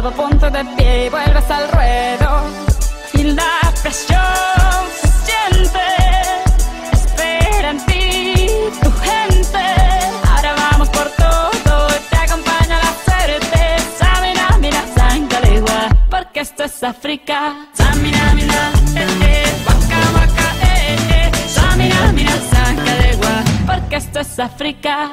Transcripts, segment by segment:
polvo, ponte de pie y vuelves al ruedo. Y la presión se siente, espera en ti tu gente. Ahora vamos por todo y te acompaña la suerte. Samina, mina, sangalegua, porque esto es África. Samina, mina, waka, waka, Samina, mina, sangalegua, porque esto es África.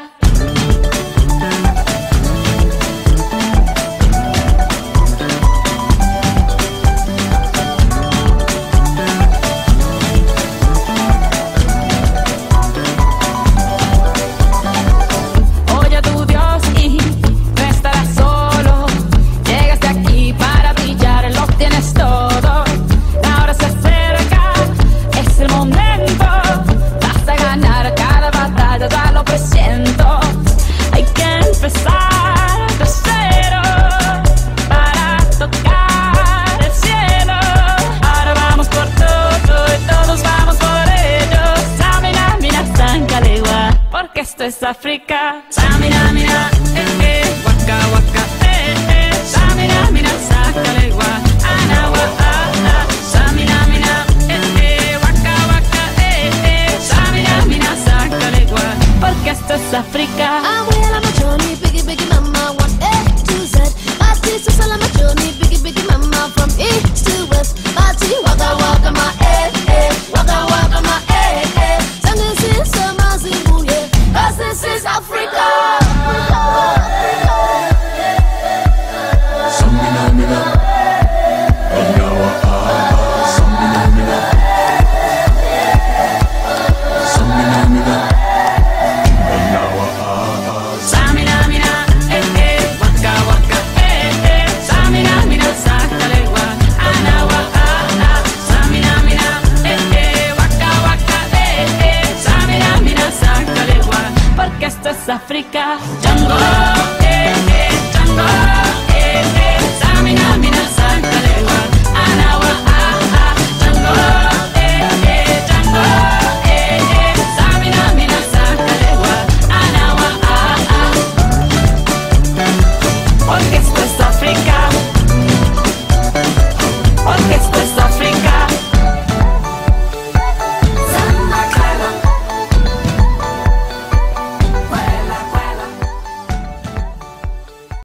Esto es África. Samina, mina, waka, waka, Samina, mina, sangalegua, anawa, Samina, mina, waka, waka, Samina, mina, sangalegua, porque esto es África. I'm well on my journey, biggie, biggie mama, 1 A to Z. Party, so on my journey, biggie, biggie mama, from east to west. Party, waka, waka, my waka, waka, my Sangin' sin sama zimbabwe. This is Africa. Samina, mina, anawa, Samina, mina, Samina, mina, anawa, Samina, mina, waka, waka, Samina, mina, sangalegua, anawa, Samina, mina, waka, waka, Samina, mina, sangalegua, porque esto es África. Django, Django.